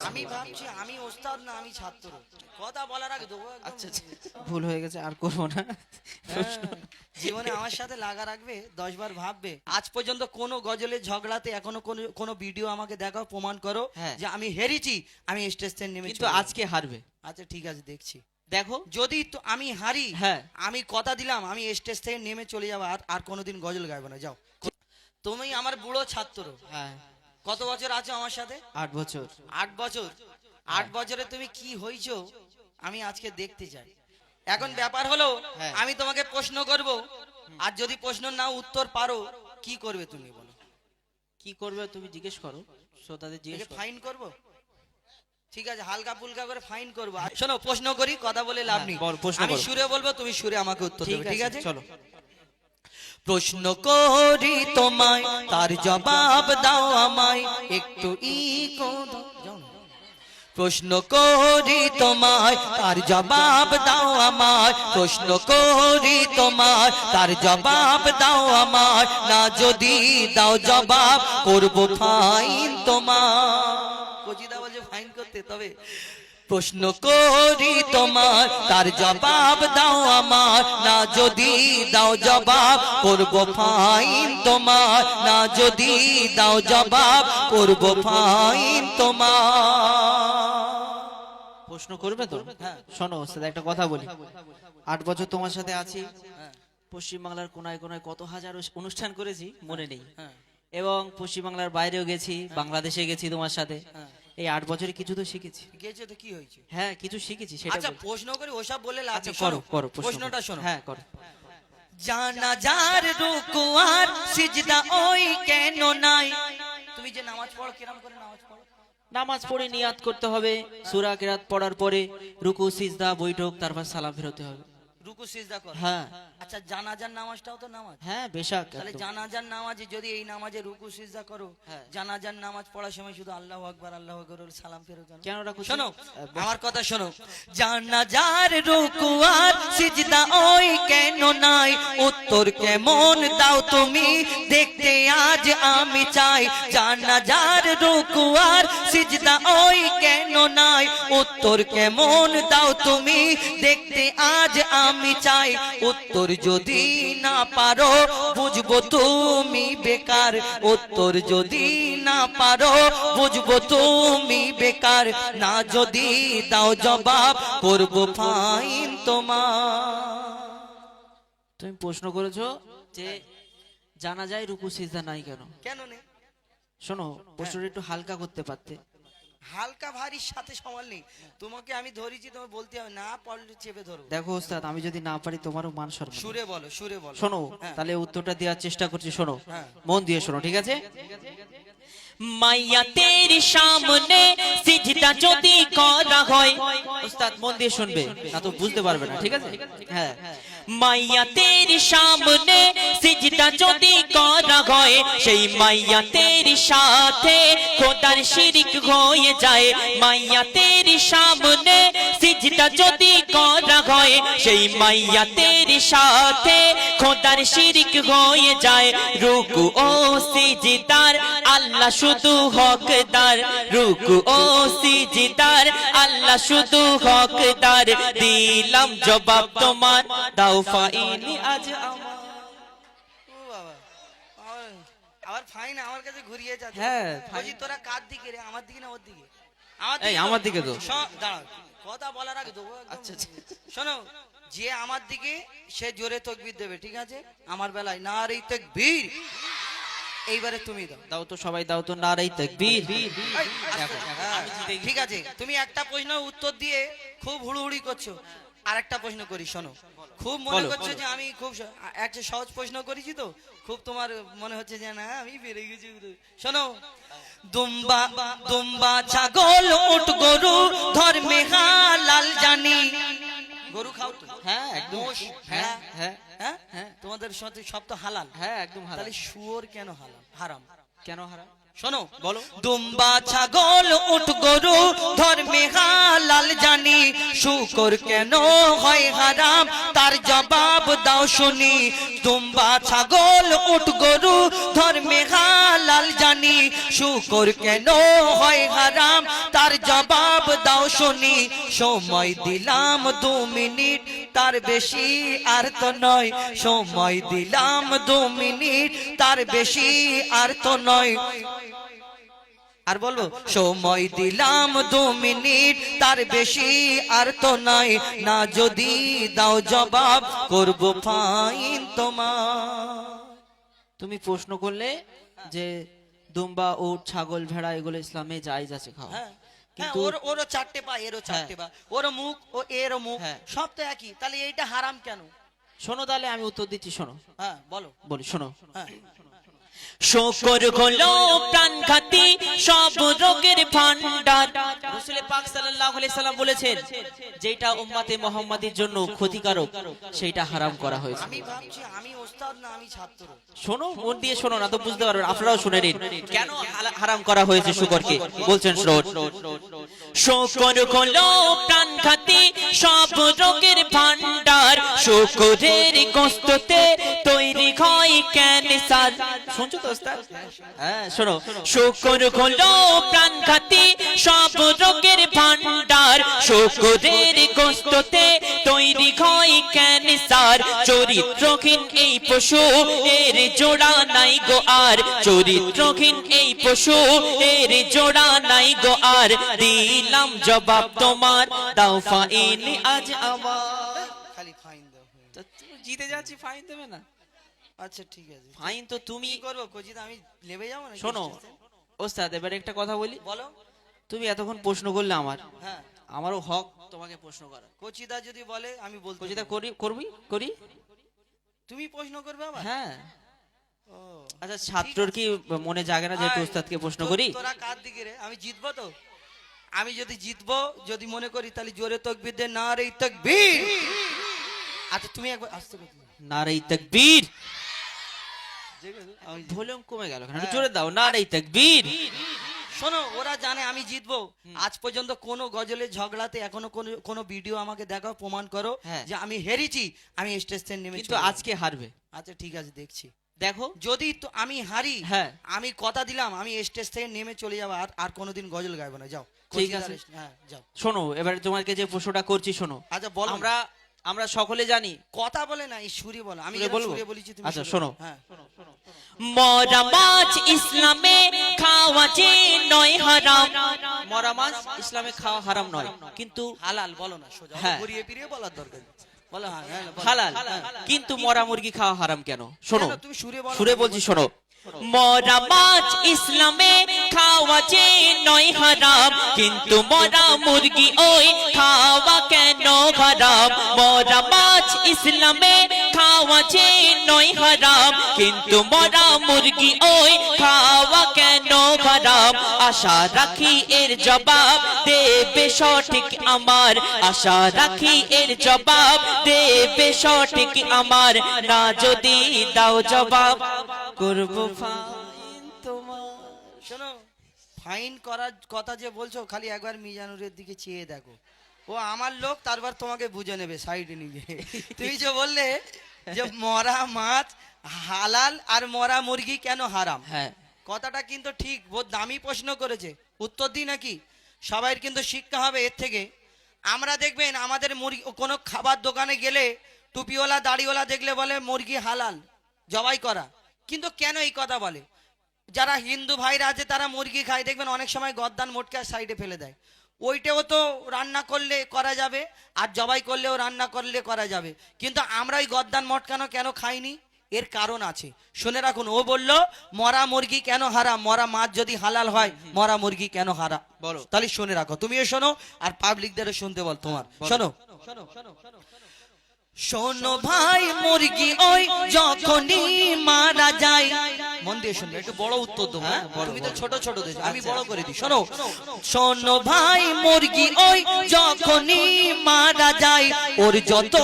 আমি ভাবছি আমি ওস্তাদ না আমি ছাত্র কথা বলার আগে দেবো একদম। আচ্ছা আচ্ছা, ভুল হয়ে গেছে, আর করবো না। প্রশ্ন হ্যাঁ, জীবনে আমার সাথে লাগা রাখবে 10 বার ভাববে। আজ পর্যন্ত কোনো গজলের ঝগড়াতে এখনো কোনো ভিডিও আমাকে দেখাও, প্রমাণ করো হ্যাঁ। যে আমি হেরেছি, আমি স্টেজ থেকে নেমে কিন্তু চলে যাবো। আজকে হারবে, আচ্ছা ঠিক আছে দেখছি। দেখো। যদি তো আমি হারি, হ্যাঁ। আমি কথা দিলাম আমি স্টেজ থেকে নেমে চলে যাবো, আর আর কোনোদিন গজল গাইবো না। যাও, তুমি আমার বুড়ো ছাত্র। হ্যাঁ, কত বছর আছো আমার সাথে? 8 বছর। 8 বছর। 8 বছরে তুমি কি হয়েছো আমি আজকে দেখতে চাই। এখন ব্যাপার হলো হ্যাঁ। আমি তোমাকে প্রশ্ন করব, আর যদি প্রশ্ন না উত্তর পারো কি করবে তুমি বলো? কি করবে তুমি জিজ্ঞেস করো, শ্রোতাদের জিজ্ঞেস করো। ফাইন করব? ঠিক আছে, হালকা ফুলকা করে ফাইন করবো। আর শোনো, প্রশ্ন করি, কথা বলে লাভ নেই। বল, প্রশ্ন আমি করো। সুরে বলবো, তুমি সুরে আমাকে উত্তর দেবে, ঠিক আছে? চলো। প্রশ্ন করি তোমায়, তার জবাব দাও আমায়, একটু ইকো দাও না। প্রশ্ন করি তোমায়, তার জবাব দাও আমায়, প্রশ্ন করি তোমায়, তার জবাব দাও আমায়, না যদি দাও জবাব করব ফাইন তোমায়। কচিদা বলছে ফাইন করতে, তবে প্রশ্ন করি তোমার, তার জবাব দাও আমার, না যদি দাও জবাব করব ফাইন তোমার, না যদি দাও জবাব করব ফাইন তোমার। প্রশ্ন করবে তো? হ্যাঁ। শোনো ওস্তাদ, একটা কথা বলি। 8 বছর তোমার সাথে আছি, হ্যাঁ, পশ্চিমবাংলার কোনায় কোনায় কত হাজার অনুষ্ঠান করেছি মনে নেই, হ্যাঁ, এবং পশ্চিমবাংলার বাইরেও গেছি, বাংলাদেশে গেছি তোমার সাথে। হ্যাঁ। এই 8 বছরে কিছু তো শিখেছি। গেছে তো কি হয়েছে? হ্যাঁ, কিছু শিখেছি, সেটা আচ্ছা বলছি। প্রশ্ন করি, ওসব বলে লাভ আচ্ছা নেই। করো শোনো, করো, প্রশ্ন প্রশ্নটা করো। শোনো। হ্যাঁ করো। জানাজার রুকুয়ার সিজদা ওই কেন নাই? তুমি যে নামাজ পড়ো, কিরম করে নামাজ পড়ো? নামাজ পড়ে নিয়াত করতে হবে, সূরা কিরাত পড়ার পরে রুকু সিজদা বৈঠক, তারপর সালাম ফেরতে হবে। রুকু সিজদা করো? হ্যাঁ আচ্ছা জানাজার নামাজটাও তো নামাজ। হ্যাঁ, বেশাক। তাহলে জানাজার নামাজে যদি এই নামাজে রুকু সিজদা করো, হ্যাঁ। জানাজার নামাজ পড়ার সময় শুধু আল্লাহু আকবার আল্লাহু আকবার বলে সালাম ফেরো কেন? কেন রাখো? শোনো আমার কথা শোনো, জানাজার রুকু আর সিজদা ওই কেন নাই? উত্তর কেমন দাও তুমি দেখতে আজ আমি চাই। জানাজার রুকু আর সিজদা ওই কেন নাই? উত্তর কেমন দাও তুমি দেখতে আজ আমি চাই। উত্তর যদি না পারো বুঝবো তুমি বেকার। উত্তর যদি না পারো বুঝবো তুমি বেকার, না যদি দাও জবাব করব ফাইন তোমার। তুমি প্রশ্ন করেছো যে জানা যায় রুকু সিজদা নাই কেন। কেন নেই? শোনো, প্রশ্নটা একটু হালকা করতে পারতে। হালকা ভারীর সাথে সমান নেই। তোমাকে আমি ধরেছি, তোমার বলতে হবে, না পড়লে চেপে ধরো। দেখো ওস্তাদ, আমি যদি না পারি তোমারও মান সম্মান। সুরে বলো, সুরে বলো। শোনো, হ্যাঁ। তাহলে উত্তরটা দেওয়ার চেষ্টা করছি, শোনো, হ্যাঁ। মন দিয়ে শোনো, ঠিক আছে? মাইয়া তেরি সামনে সিজদা যদি করা হয়, ওস্তাদ মন দিয়ে শুনবে, না তো বুঝতে পারবে না, ঠিক আছে? হ্যাঁ। মাইয়া তেরি সামনে সিজদা যদি করা হয়, সেই মাইয়া তেরি সাথে খোদার শিরিক হয়ে যায়। মাইয়া তেরি সামনে সিজদা যদি করা হয়, সেই মাইয়া তেরি সাথে খোদার শিরিক হয়ে যায়। রুকু ও সিজদার আল্লাহ শুধু হকদার, রুকু ও সিজদার আল্লাহ শুধু হকদার। দিলাম জবাব তোমার, দাও ফাইনি আজ আমার। ও বাবা, আবার ফাইন আমার কাছে ঘুরিয়ে যাচ্ছে। হ্যাঁ, বলছি তোরা কার দিকে রে? আমার দিকে না ওর দিকে? এই, আমার দিকে তো। দাঁড়াও, কথা বলার আগে দেবো একদম। আচ্ছা আচ্ছা। শোনো, যে আমার দিকে সে জোরে তাকবীর দেবে, ঠিক আছে? আমার বেলায় নারে তাকবীর। এইবারে তুমি দাও। দাও তো, সবাই দাও তো, নারাই তাকবীর। হ্যাঁ, ঠিক আছে, তুমি একটা প্রশ্ন উত্তর দিয়ে খুব হুড়ুহুড়ি করছো। আর একটা প্রশ্ন করি, শোনো। খুব মনে বলো, করছো যে আমি খুব একটা সহজ প্রশ্ন করেছি, তো খুব তোমার মনে হচ্ছে যে না আমি বেড়ে গেছি। শোনো, দুম্বা দুম্বা ছাগল উট গরু ধর্মে হালাল জানি। গরু খাও তো? হ্যাঁ একদম। মোষ, হ্যাঁ ভেড়া, হ্যাঁ হ্যাঁ হ্যাঁ। তোমাদের সাথে সব তো হালাল। হ্যাঁ একদম হারাম। তাহলে শুয়োর কেন হালাল হারাম? কেন হারাম? শোনো, বলো। দুম্বা ছাগল উট গরু ধর্মে হালাল জানি শুকর কেন হয় হারাম তার জবাব দাও শুনি দুম্বা ছাগল উট গরু ধর্মে হালাল জানি শুকর কেন হয় হারাম তার জবাব দাও শুনি সময় দিলাম 2 মিনিট তার বেশি আর তো নয় সময় দিলাম 2 মিনিট তার বেশি আর তো নয় আর বলবো সময় দিলাম 2 মিনিট তার বেশি আর তো নয় না যদি দাও জবাব করব ফাইন তোমার তুমি প্রশ্ন করলে যে দুম্বা উট ছাগল ভেড়া এগুলো ইসলামে জায়েজ আছে খাওয়া, হ্যাঁ কিন্তু ওরও 4টে পা এরও 4টে পা ওরও মুখ ও এরও মুখ হ্যাঁ। সব তো একই তাহলে এইটা হারাম কেন শোনো তাহলে আমি উত্তর দিচ্ছি, শোনো হ্যাঁ বলো বলি শোনো। হ্যাঁ শুকর হলো প্রাণঘাতী সব রোগের ভান্ডার। রাসূল পাক সাল্লাল্লাহু আলাইহি সাল্লাম বলেছেন যেটা উম্মতে মুহাম্মাদীর জন্য ক্ষতিকারক সেটা হারাম করা হয়েছে। আমি ভাবছি আমি ওস্তাদ না আমি ছাত্র শোনো, মন দিয়ে শোনো, না তো বুঝতে পারবেন। আপনারাও শুনে নিন কেন হারাম করা হয়েছে শুকরকে। বলছেন শোন, শুকর হলো প্রাণঘাতী সব রোগের ভান্ডার। শুকরের গোশতে তৈরি হয় ক্যান্সার। শুনছো তো ওস্তাদ? হ্যাঁ শোনো, শুকর হলো প্রাণঘাতী সব রোগের ভান্ডার। শুকরের গোশতে তৈরি হয় ক্যান্সার। চরিত্রহীন এই পশু এর জোড়া নাই গো আর। চরিত্রহীন এই পশু এর জোড়া নাই গো আর। দিলাম জবাব তোমার দাও ফাইন আজ আমার। খালি ফাইন দাও তো তুমি জিতে যাচ্ছি, ফাইন দেবে না? আচ্ছা ঠিক আছে ফাইন তো তুমি কি করবো কচিদা আমি লেবে যাবো না শোনো ওস্তাদ, এবার একটা কথা বলি। বলো তুমি এতক্ষণ প্রশ্ন করলে হ্যাঁ আমারও হক তোমাকে প্রশ্ন করা। কচিদা যদি বলে আমি বলতে যেটা পারি। করি তুমি প্রশ্ন করবে আবার হ্যাঁ। ও আচ্ছা, ছাত্রর কি মনে জাগে না যে একটু ওস্তাদকে প্রশ্ন করি? তোরা কার দিকে রে আমি জিতবো তো আমি যদি জিতবো যদি মনে করি তাহলে জোরে তাকবীর দে নারে তাকবীর আচ্ছা তুমি একবার আস্তে করে নারে তাকবীর। আমি ভলিউম কমে গেল, একটু হ্যাঁ। জোরে দাও। নারে তাকবীর। শোনো ওরা জানে আমি জিতবো আজ পর্যন্ত কোনো গজলের ঝগড়াতে এখনো কোনো ভিডিও আমাকে দেখাও প্রমাণ করো হ্যাঁ। যে আমি হেরেছি আমি স্টেজ থেকে নেমে কিন্তু চলে যাবো। আজকে হারবে, আচ্ছা ঠিক আছে দেখছি দেখো। যদি তো আমি হারি হ্যাঁ। আমি কথা দিলাম আমি স্টেজ থেকে নেমে চলে যাবো আর আর কোনোদিন গজল গাইবো না যাও ঠিক আছে। হ্যাঁ যাও শোনো, এবার তোমাকে যে প্রশ্নটা করছি শোনো। আচ্ছা বলো আমরা সকলে জানি। কথা বলে না এই সুরে বলো আমি সুরে যেটা বলবো? সুরে বলেছি তুমি আচ্ছা, সুরে শোনো। বলো। হ্যাঁ মরা মাছ ইসলামে খাওয়া যে নয় হারাম। মরা মাছ ইসলামে খাওয়া হারাম নয়, কিন্তু হালাল বলো না সোজা হ্যাঁ। ঘুরিয়ে ফিরিয়ে বলার দরকার নেই। বলো হ্যাঁ হ্যাঁ, বলো। হালাল, কিন্তু মরা মুরগি খাওয়া হারাম কেন? শোনো, কেন? তুমি সুরে বলো সুরে বলছি শোনো। মরা মাছ ইসলামে খাওয়া যে নয় হারাম, কিন্তু মরা মুরগি ওই খাওয়া কেন হারাম? মরা মাছ ইসলামে খাওয়া যে নয় হারাম, কিন্তু মরা মুরগি ওই খাওয়া কেন হারাম? আশা রাখি এর জবাব দেবে সঠিক আমার। আশা রাখি এর জবাব দেবে সঠিক আমার। না যদি দাও জবাব করবো ফাইন তোমার। শোনো ফাইন করার কথা যে বলছো খালি একবার মিজানুরের দিকে চেয়ে দেখো ও আমার লোক তারপর তোমাকে বুঝে নেবে সাইডে নিয়ে তুমি যে বললে যে মরা মাছ হালাল আর মরা মুরগি কেন হারাম হ্যাঁ, কথাটা কিন্তু ঠিক বহুত দামি প্রশ্ন করেছে উত্তর দিই নাকি সবাইয়ের কিন্তু শিক্ষা হবে এর থেকে আমরা দেখবেন আমাদের মুরগি কোনো খাবার দোকানে গেলে টুপিওয়ালা দাড়িওয়ালা দেখলে বলে মুরগি হালাল জবাই করা কিন্তু কেন এই কথা বলে যারা হিন্দু ভাইরা আছে তারা মুরগি খায় দেখবেন অনেক সময় গদ্দান মোটকা সাইডে ফেলে দেয় ওইটাও তো রান্না করলে করা যাবে আর জবাই করলেও রান্না করলে করা যাবে কিন্তু আমরা ওই গদ্দান মটকানো কেন খাইনি এর কারণ আছে শুনে রাখুন ও বলল মরা মুরগি কেন হারাম মরা মাছ যদি হালাল হয় মরা মুরগি কেন হারাম বলো। তাহলে শুনে রাখো তুমিও শোনো আর পাবলিকদেরও শুনতে বল তোমার শোনো শোনো ভাই মুরগি ওই যখনই মারা যায় মন দিয়ে শুনবে একটু বড় উত্তর দেবো হ্যাঁ তুমি তো ছোট ছোট দেশ আমি বড় করে দিই শোনো শোনো ভাই মুরগি ওই যখনই মারা যায় ওর যত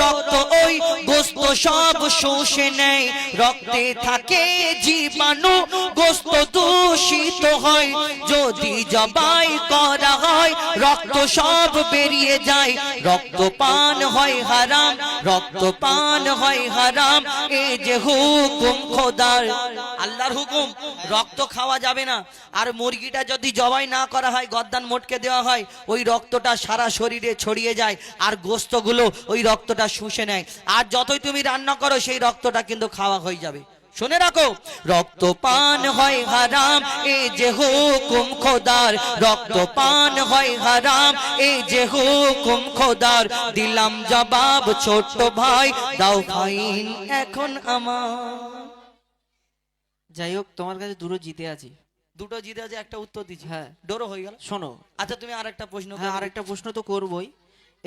রক্ত ওই গোস্ত সব শুষে নেয় রক্তে থাকে জীবাণু গোস্ত দূষিত হয় যদি জবাই করা হয় রক্ত সব বেরিয়ে যায়, রক্তপান হয় হারাম, রক্তপান হয় হারাম, এই যে হুকুম খোদার। আল্লাহর হুকুম, রক্ত খাওয়া যাবে না। আর মুরগিটা যদি জবাই না করা হয়, গর্দান মোটকে দেওয়া হয়, ওই রক্তটা সারা শরীরে ছড়িয়ে যায়, আর গোস্তগুলো ওই রক্তটা শুষে নেয়। আর যতই তুমি রান্না করো, সেই রক্তটা কিন্তু খাওয়া হয়ে যাবে। শুনে রাখো, রক্তপান হয় হারাম, এই যে হুকুম খোদার, রক্তপান হয় হারাম, এই যে হুকুম খোদার। দিলাম জবাব ছোট্ট ভাই, দাও ফাইন এখন আমার। যাই হোক, তোমার কাছে দুটো জিতে আছি। দুটো জিতে আছে, একটা উত্তর দিচ্ছি, হ্যাঁ। ডোরো হয়ে গেল। শোনো, আচ্ছা তুমি আরেকটা প্রশ্ন হ্যাঁ করো। আরেকটা প্রশ্ন তো করবোই।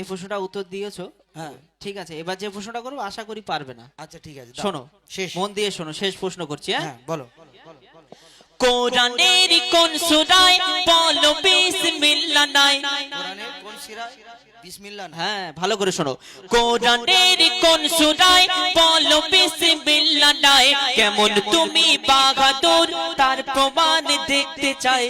এই প্রশ্নটা উত্তর দিয়েছো, হ্যাঁ ঠিক আছে। এবার যে প্রশ্নটা করবো আশা করি পারবে না। আচ্ছা ঠিক আছে, দাও। শোনো, শেষ। মন দিয়ে শোনো, শেষ প্রশ্ন করছি। হ্যাঁ, হ্যাঁ বলো। কোরআনের কোন সূরায় বলো বিসমিল্লাহ নাই? কোরআনের কোন সূরায় বিসমিল্লাহ না? হ্যাঁ ভালো করে শোনো। কোরআনের কোন সূরায় বলো বিসমিল্লাহ নাই? কেমন তুমি বাহাদুর, তার প্রমাণ দেখতে চাই।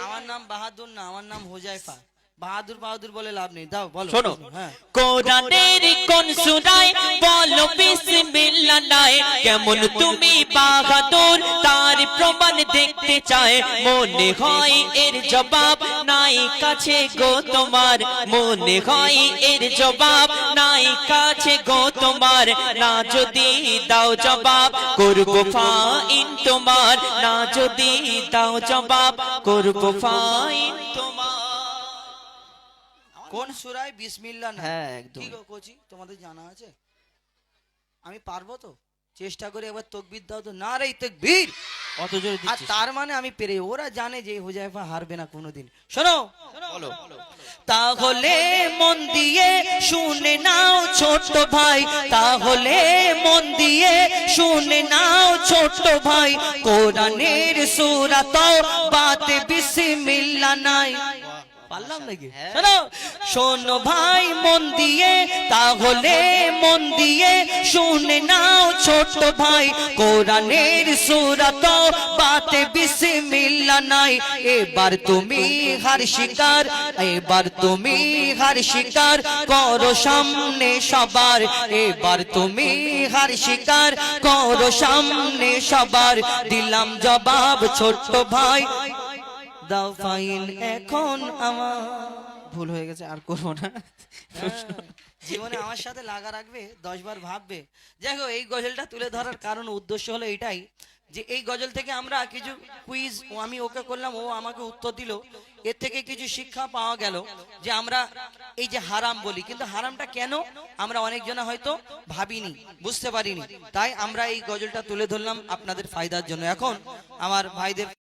আমার নাম বাহাদুর না, আমার নাম হুজাইফা। বাহাদুর বাহাদুর বলে লাভ নেই, দাও বলো। শোনো, হ্যাঁ কোরআনের কোন সূরায় বলো বিসমিল্লাহ নাই? কেমন তুমি বাহাদুর, তার প্রমাণ দেখতে চায়। মনে হয় এর জবাব নাই কাছে গো তোমার, মনে হয় এর জবাব নাই কাছে গো তোমার। না যদি দাও জবাব, করব ফাইন তোমার। না যদি দাও জবাব, করব ফাইন তোমার। কোন সূরায় বিসমিল্লাহ না? হ্যাঁ, একদম। কি গো কোচি, তোমাদের জানা আছে? আমি পারবো তো? চেষ্টা করে একবার তাকবীর দাও তো। না রে তাকবীর। অত জোরে আর দিচ্ছিস। তার মানে আমি পেরে, ওরা জানে যে হুজাইফা হারবে না কোনোদিন। শোনো, বলো। তাহলে মন দিয়ে শুনে নাও ছোট ভাই, তাহলে মন দিয়ে শুনে নাও ছোট ভাই, কোরআনের সূরা তাওবাতে বিসমিল্লাহ নাই। পারলাম নাকি? শোনো, শোনো ভাই মন দিয়ে, তাহলে মন দিয়ে শুনে নাও ছোট ভাই, কোরআনের সূরা তাওবাতে বিসমিল্লাহ নাই। এবার তুমি হার শিকার, এবার তুমি হার শিকার করো সামনে সবার, এবার তুমি হার শিকার করো সামনে সবার। দিলাম জবাব ছোট্ট ভাই, দাও ফাইন এখন আমার। ভুল হয়ে গেছে, আর করবো না। জীবনে আমার সাথে লাগা রাখবে, 10 বার ভাববে। দেখো, এই গজলটা তুলে ধরার কারণ উদ্দেশ্য হলো এটাই, যে এই গজল থেকে আমরা কিছু কুইজ, আমি ওকে করলাম, ও আমাকে উত্তর দিল, এর থেকে কিছু শিক্ষা পাওয়া গেল। যে আমরা এই যে হারাম বলি, কিন্তু হারামটা কেন আমরা অনেকজনা হয়তো ভাবিনি, বুঝতে পারিনি। তাই আমরা এই গজলটা তুলে ধরলাম আপনাদের ফায়দার জন্য। এখন আমার ভাইদের